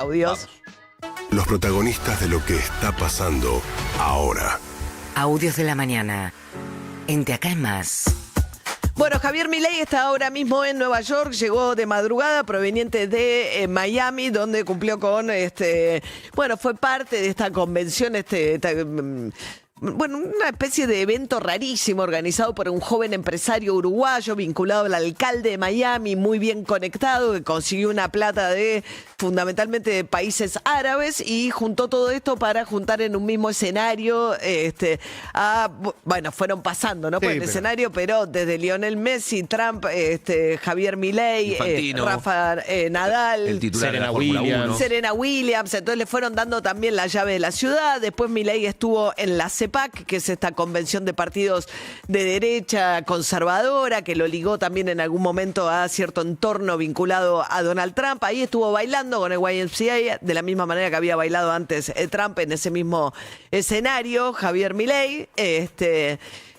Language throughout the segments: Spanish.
Audios. Los protagonistas de lo que está pasando ahora. Audios de la mañana. En Te Acá hay más. Bueno, Javier Milei está ahora mismo en Nueva York, llegó de madrugada proveniente de Miami, donde cumplió con, bueno, fue parte de esta convención, bueno, una especie de evento rarísimo organizado por un joven empresario uruguayo vinculado al alcalde de Miami, muy bien conectado, que consiguió una plata de fundamentalmente de países árabes y juntó todo esto para juntar en un mismo escenario, bueno, fueron pasando, ¿no? Por el escenario, pero desde Lionel Messi, Trump, Javier Milei, Rafa Nadal, el titular de la Fórmula 1. Serena Williams, entonces le fueron dando también la llave de la ciudad. Después Milei estuvo en la CEPAC, que es esta convención de partidos de derecha conservadora, que lo ligó también en algún momento a cierto entorno vinculado a Donald Trump. Ahí estuvo bailando con el YMCA, de la misma manera que había bailado antes Trump en ese mismo escenario, Javier Milei.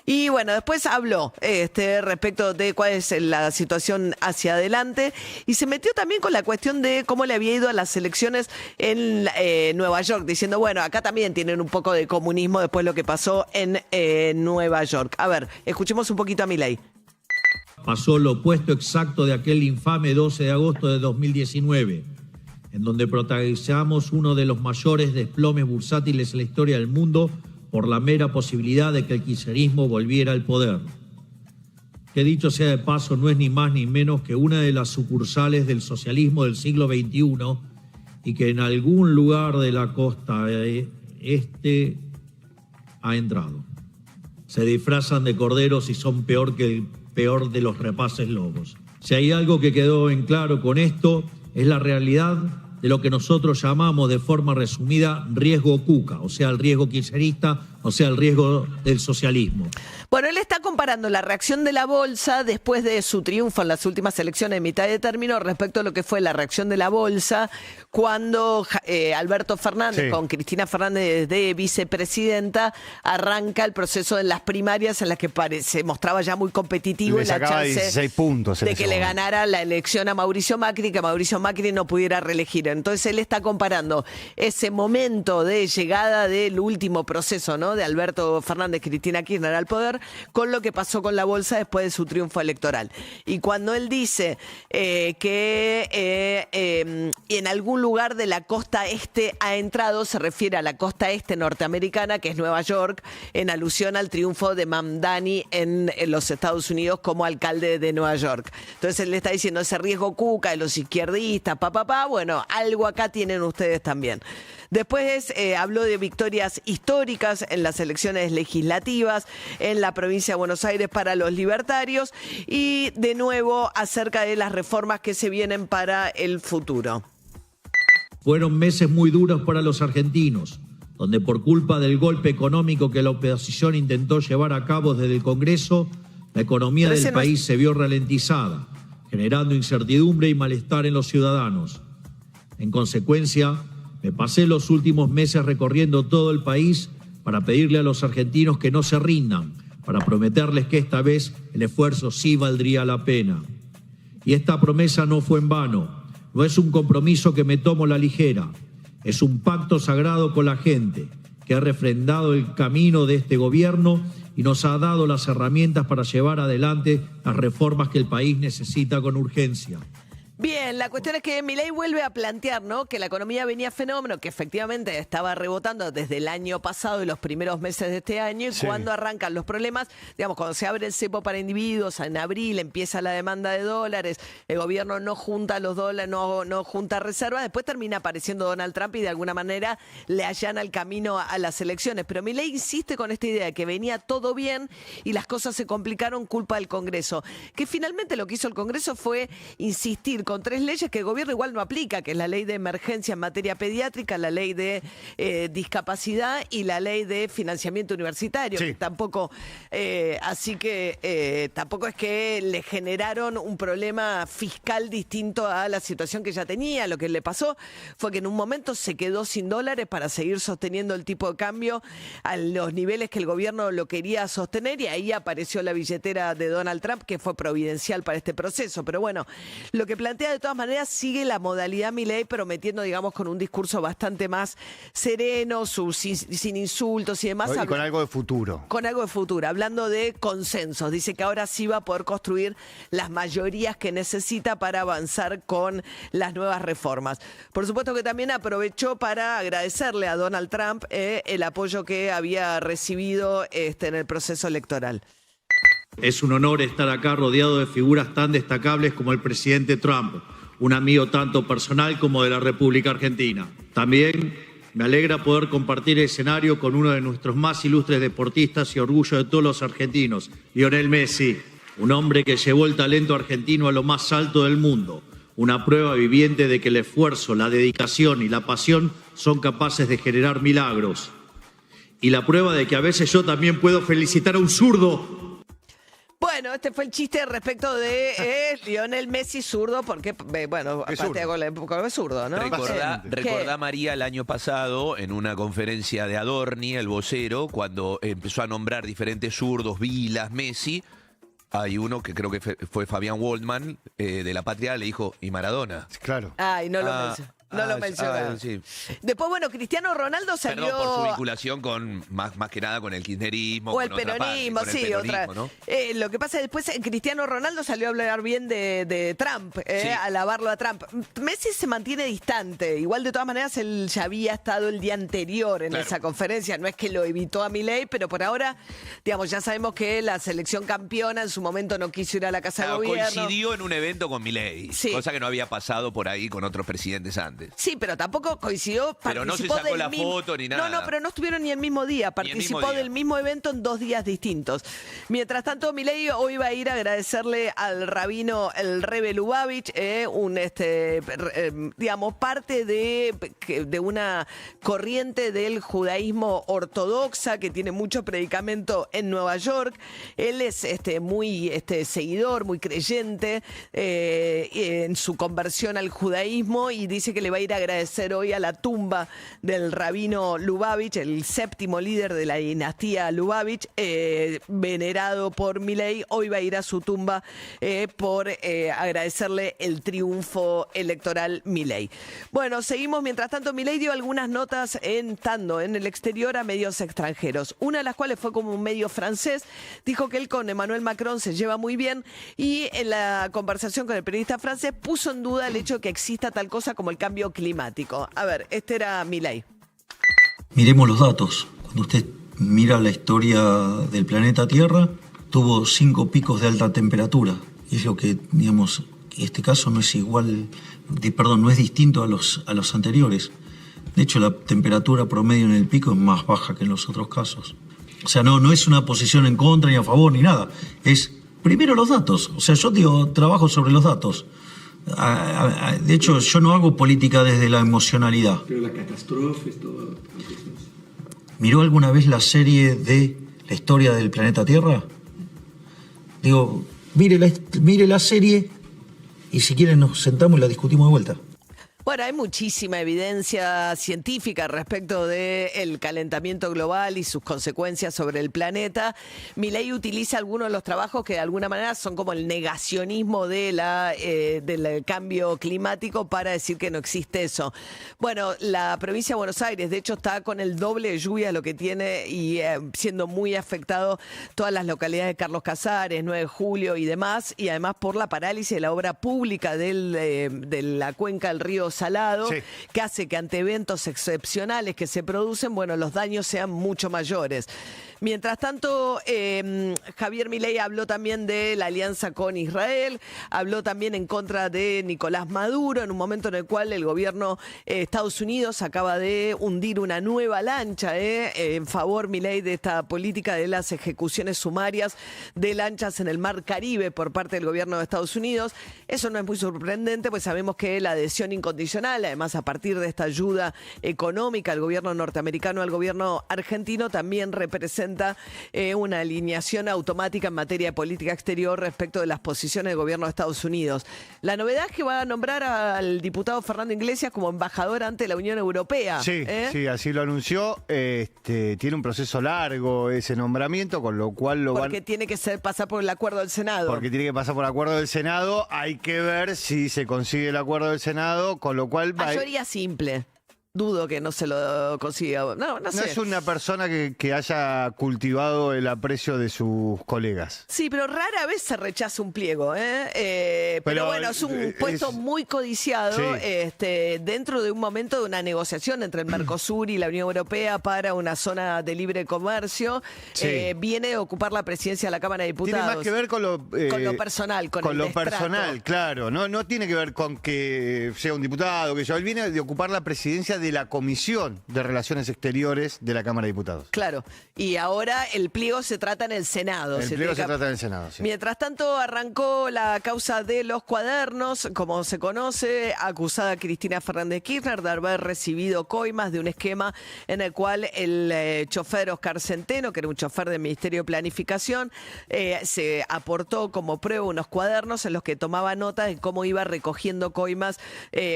Y bueno, después habló respecto de cuál es la situación hacia adelante y se metió también con la cuestión de cómo le había ido a las elecciones en Nueva York, diciendo, bueno, acá también tienen un poco de comunismo después de lo que pasó en Nueva York. A ver, escuchemos un poquito a Milei. Pasó lo opuesto exacto de aquel infame 12 de agosto de 2019, en donde protagonizamos uno de los mayores desplomes bursátiles en la historia del mundo por la mera posibilidad de que el kirchnerismo volviera al poder. Que dicho sea de paso, no es ni más ni menos que una de las sucursales del socialismo del siglo XXI y que en algún lugar de la costa este ha entrado. Se disfrazan de corderos y son peor que el peor de los rapaces lobos. Si hay algo que quedó en claro con esto, es la realidad de lo que nosotros llamamos de forma resumida riesgo Cuca, o sea, el riesgo kirchnerista, o sea, el riesgo del socialismo. Bueno, él está comparando la reacción de la bolsa después de su triunfo en las últimas elecciones de mitad de término respecto a lo que fue la reacción de la bolsa cuando Alberto Fernández con Cristina Fernández de vicepresidenta arranca el proceso en las primarias en las que se mostraba ya muy competitivo Le y la sacaba chance 16 puntos de que le ganara la elección a Mauricio Macri, que Mauricio Macri no pudiera reelegir. Entonces él está comparando ese momento de llegada del último proceso, ¿no?, de Alberto Fernández, Cristina Kirchner al poder, con lo que pasó con la bolsa después de su triunfo electoral. Y cuando él dice que en algún lugar de la costa este ha entrado, se refiere a la costa este norteamericana, que es Nueva York, en alusión al triunfo de Mamdani en los Estados Unidos como alcalde de Nueva York. Entonces él le está diciendo ese riesgo Cuca de los izquierdistas, bueno, algo acá tienen ustedes también. Después habló de victorias históricas en las elecciones legislativas en la provincia de Buenos Aires para los libertarios y de nuevo acerca de las reformas que se vienen para el futuro. Fueron meses muy duros para los argentinos, donde por culpa del golpe económico que la oposición intentó llevar a cabo desde el Congreso, la economía del país se vio ralentizada, generando incertidumbre y malestar en los ciudadanos. En consecuencia, me pasé los últimos meses recorriendo todo el país para pedirle a los argentinos que no se rindan, para prometerles que esta vez el esfuerzo sí valdría la pena. Y esta promesa no fue en vano, no es un compromiso que me tomo a la ligera, es un pacto sagrado con la gente, que ha refrendado el camino de este gobierno y nos ha dado las herramientas para llevar adelante las reformas que el país necesita con urgencia. Bien, la cuestión es que Milei vuelve a plantear, ¿no?, que la economía venía fenómeno, que efectivamente estaba rebotando desde el año pasado y los primeros meses de este año, y cuando arrancan los problemas, digamos, cuando se abre el cepo para individuos, en abril empieza la demanda de dólares, el gobierno no junta los dólares, no junta reservas, después termina apareciendo Donald Trump y de alguna manera le allana el camino a las elecciones. Pero Milei insiste con esta idea de que venía todo bien y las cosas se complicaron culpa del Congreso, que finalmente lo que hizo el Congreso fue insistir con 3 leyes que el gobierno igual no aplica, que es la ley de emergencia en materia pediátrica, la ley de discapacidad y la ley de financiamiento universitario. Que tampoco, así que tampoco es que le generaron un problema fiscal distinto a la situación que ya tenía. Lo que le pasó fue que en un momento se quedó sin dólares para seguir sosteniendo el tipo de cambio a los niveles que el gobierno lo quería sostener, y ahí apareció la billetera de Donald Trump, que fue providencial para este proceso. Pero bueno, lo que plantea de todas todas maneras sigue la modalidad Milei, pero metiendo, digamos, con un discurso bastante más sereno, sin insultos y demás. Y con algo de futuro. Con algo de futuro, hablando de consensos. Dice que ahora sí va a poder construir las mayorías que necesita para avanzar con las nuevas reformas. Por supuesto que también aprovechó para agradecerle a Donald Trump el apoyo que había recibido en el proceso electoral. Es un honor estar acá rodeado de figuras tan destacables como el presidente Trump, un amigo tanto personal como de la República Argentina. También me alegra poder compartir el escenario con uno de nuestros más ilustres deportistas y orgullo de todos los argentinos, Lionel Messi, un hombre que llevó el talento argentino a lo más alto del mundo, una prueba viviente de que el esfuerzo, la dedicación y la pasión son capaces de generar milagros. Y la prueba de que a veces yo también puedo felicitar a un zurdo. Bueno, este fue el chiste respecto de Lionel Messi zurdo, porque, bueno, aparte con el zurdo, ¿no? Recordá, María, el año pasado, en una conferencia de Adorni, el vocero, cuando empezó a nombrar diferentes zurdos, Vilas, Messi, hay uno que creo que fue Fabián Waldman, de La Patria, le dijo, ¿y Maradona? Claro. Ay, no lo mencionó. No lo mencionaba. Sí. Después, bueno, Cristiano Ronaldo salió... Perdón por su vinculación con, más que nada con el kirchnerismo. O el peronismo, sí, otra. ¿No? Lo que pasa es que después Cristiano Ronaldo salió a hablar bien de Trump, Sí. a alabarlo a Trump. Messi se mantiene distante. Igual, de todas maneras, él ya había estado el día anterior en esa conferencia. No es que lo evitó a Milei, pero por ahora, digamos, ya sabemos que la selección campeona en su momento no quiso ir a la Casa de Gobierno. Coincidió en un evento con Milei, Sí. cosa que no había pasado por ahí con otros presidentes antes. Sí, pero tampoco coincidió. Pero no se participó sacó del la mismo... foto ni nada. No, pero no estuvieron ni el mismo día. Ni el mismo Participó día. del mismo evento en 2 días distintos. Mientras tanto, Milei hoy va a ir a agradecerle al rabino el Rebbe Lubavitch, digamos, parte de una corriente del judaísmo ortodoxa que tiene mucho predicamento en Nueva York. Él es muy seguidor, muy creyente en su conversión al judaísmo, y dice que le va a ir a agradecer hoy a la tumba del rabino Lubavitch, el 7º líder de la dinastía Lubavitch, venerado por Milei. Hoy va a ir a su tumba por agradecerle el triunfo electoral Milei. Bueno, seguimos. Mientras tanto, Milei dio algunas notas estando en el exterior a medios extranjeros. Una de las cuales fue como un medio francés. Dijo que él con Emmanuel Macron se lleva muy bien, y en la conversación con el periodista francés puso en duda el hecho de que exista tal cosa como el cambio climático. A ver, este era Milei. Miremos los datos. Cuando usted mira la historia del planeta Tierra, tuvo 5 picos de alta temperatura. Y es lo que, digamos, este caso no es no es distinto a los anteriores. De hecho, la temperatura promedio en el pico es más baja que en los otros casos. O sea, no es una posición en contra ni a favor ni nada. Es primero los datos. O sea, yo trabajo sobre los datos. De hecho, yo no hago política desde la emocionalidad. Pero las catástrofes, todo. ¿Miró alguna vez la serie de la historia del planeta Tierra? Digo, mire la serie y si quieren nos sentamos y la discutimos de vuelta. Bueno, hay muchísima evidencia científica respecto del calentamiento global y sus consecuencias sobre el planeta. Milei utiliza algunos de los trabajos que de alguna manera son como el negacionismo del cambio climático para decir que no existe eso. Bueno, la provincia de Buenos Aires, de hecho, está con el doble de lluvia lo que tiene, y siendo muy afectado todas las localidades de Carlos Casares, 9 de Julio y demás, y además por la parálisis de la obra pública de la cuenca del río Salado, Sí. que hace que ante eventos excepcionales que se producen, bueno, los daños sean mucho mayores. Mientras tanto, Javier Milei habló también de la alianza con Israel, habló también en contra de Nicolás Maduro, en un momento en el cual el gobierno de Estados Unidos acaba de hundir una nueva lancha en favor, Milei, de esta política de las ejecuciones sumarias de lanchas en el Mar Caribe por parte del gobierno de Estados Unidos. Eso no es muy sorprendente, pues sabemos que la adhesión incondicional, además a partir de esta ayuda económica al gobierno norteamericano, al gobierno argentino, también representa representa una alineación automática en materia de política exterior respecto de las posiciones del gobierno de Estados Unidos. La novedad es que va a nombrar al diputado Fernando Iglesias como embajador ante la Unión Europea. Sí, sí, así lo anunció. Tiene un proceso largo ese nombramiento, con lo cual Porque tiene que pasar por el acuerdo del Senado. Porque tiene que pasar por el acuerdo del Senado. Hay que ver si se consigue el acuerdo del Senado, con lo cual... Mayoría simple. Dudo que no se lo consiga. No sé. No es una persona que haya cultivado el aprecio de sus colegas. Sí, pero rara vez se rechaza un pliego. Pero bueno, es un puesto muy codiciado, sí, dentro de un momento de una negociación entre el Mercosur y la Unión Europea para una zona de libre comercio. Sí. Viene a ocupar la presidencia de la Cámara de Diputados. Tiene más que ver con lo personal, con lo personal, claro. No tiene que ver con que sea un diputado, que él viene de ocupar la presidencia de la Comisión de Relaciones Exteriores de la Cámara de Diputados. Claro, y ahora el pliego se trata en el Senado. El pliego se trata en el Senado, sí. Mientras tanto, arrancó la causa de los cuadernos, como se conoce, acusada Cristina Fernández Kirchner de haber recibido coimas de un esquema en el cual el chofer Oscar Centeno, que era un chofer del Ministerio de Planificación, se aportó como prueba unos cuadernos en los que tomaba nota de cómo iba recogiendo coimas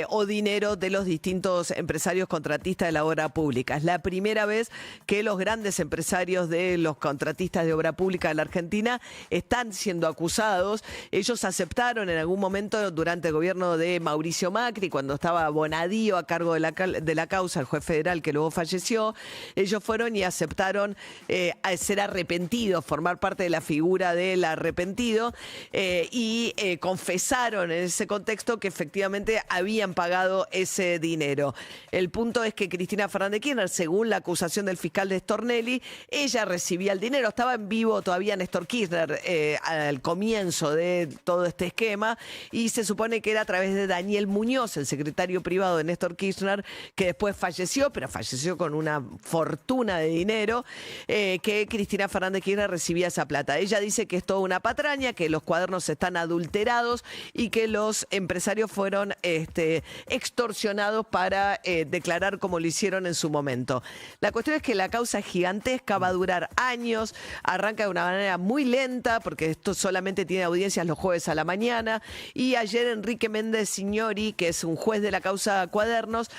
o dinero de los distintos empresarios contratistas de la obra pública. Es la primera vez que los grandes empresarios de los contratistas de obra pública de la Argentina están siendo acusados. Ellos aceptaron en algún momento durante el gobierno de Mauricio Macri, cuando estaba Bonadío a cargo de la causa, el juez federal que luego falleció, ellos fueron y aceptaron ser arrepentidos, formar parte de la figura del arrepentido y confesaron en ese contexto que efectivamente habían pagado ese dinero. El punto es que Cristina Fernández Kirchner, según la acusación del fiscal de Stornelli, ella recibía el dinero. Estaba en vivo todavía Néstor Kirchner al comienzo de todo este esquema y se supone que era a través de Daniel Muñoz, el secretario privado de Néstor Kirchner, que después falleció, pero falleció con una fortuna de dinero, que Cristina Fernández Kirchner recibía esa plata. Ella dice que es toda una patraña, que los cuadernos están adulterados y que los empresarios fueron extorsionados para declarar como lo hicieron en su momento. La cuestión es que la causa es gigantesca, va a durar años, arranca de una manera muy lenta, porque esto solamente tiene audiencias los jueves a la mañana, y ayer Enrique Méndez Signori, que es un juez de la causa Cuadernos,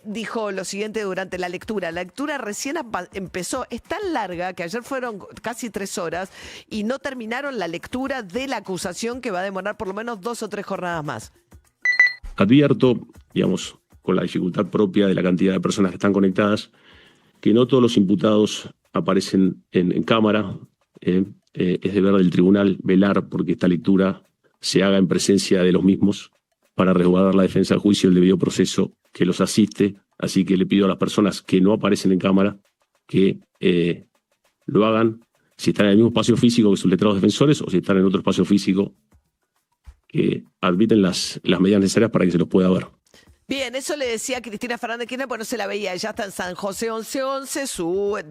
dijo lo siguiente durante la lectura. La lectura recién empezó, es tan larga que ayer fueron casi 3 horas y no terminaron la lectura de la acusación, que va a demorar por lo menos 2 o 3 jornadas más. Advierto, digamos, con la dificultad propia de la cantidad de personas que están conectadas, que no todos los imputados aparecen en cámara. Es deber del tribunal velar porque esta lectura se haga en presencia de los mismos para resguardar la defensa del juicio y el debido proceso que los asiste. Así que le pido a las personas que no aparecen en cámara que lo hagan si están en el mismo espacio físico que sus letrados defensores o si están en otro espacio físico, que admiten las medidas necesarias para que se los pueda ver. Bien, eso le decía a Cristina Fernández Kirchner, pues no se la veía. Ella está en San José 1111,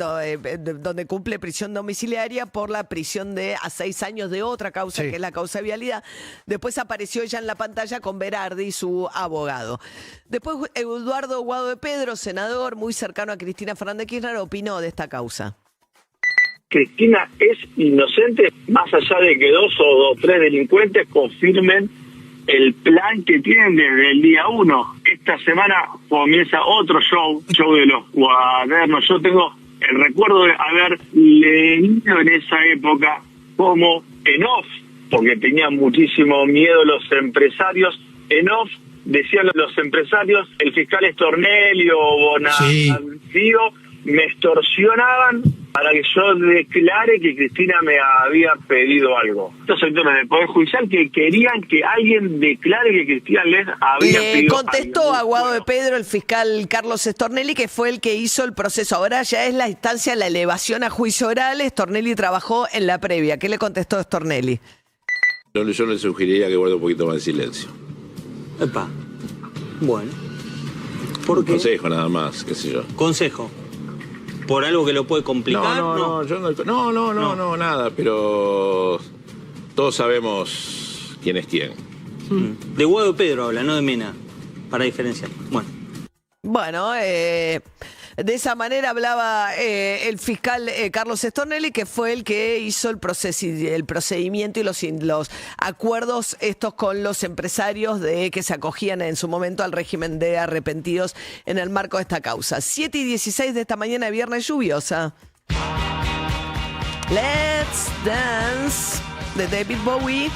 donde cumple prisión domiciliaria por la prisión de a 6 años de otra causa, sí, que es la causa de vialidad. Después apareció ella en la pantalla con Berardi, su abogado. Después Eduardo Guado de Pedro, senador muy cercano a Cristina Fernández Kirchner, opinó de esta causa. Cristina es inocente, más allá de que 2 o 3 delincuentes confirmen el plan que tienen desde el día 1. Esta semana comienza otro show de los cuadernos. Yo tengo el recuerdo de haber leído en esa época como en off, porque tenían muchísimo miedo los empresarios, en off decían los empresarios, el fiscal Stornelli o Bonadío me extorsionaban para que yo declare que Cristina me había pedido algo. Estos sectores del Poder Judicial que querían que alguien declare que Cristina les había pedido algo. Contestó a Guado de Pedro el fiscal Carlos Stornelli, que fue el que hizo el proceso. Ahora ya es la instancia de la elevación a juicio oral. Stornelli trabajó en la previa. ¿Qué le contestó Stornelli? Yo le sugeriría que guarde un poquito más de silencio. Epa. Bueno. ¿Por qué? Consejo nada más, qué sé yo. Consejo. ¿Por algo que lo puede complicar? No, nada, pero todos sabemos quién es quién. De Guado de Pedro habla, no de Mena, para diferenciar. Bueno, De esa manera hablaba el fiscal Carlos Stornelli, que fue el que hizo el procedimiento y los acuerdos estos con los empresarios que se acogían en su momento al régimen de arrepentidos en el marco de esta causa. 7:16 de esta mañana de viernes lluviosa. Let's Dance de David Bowie.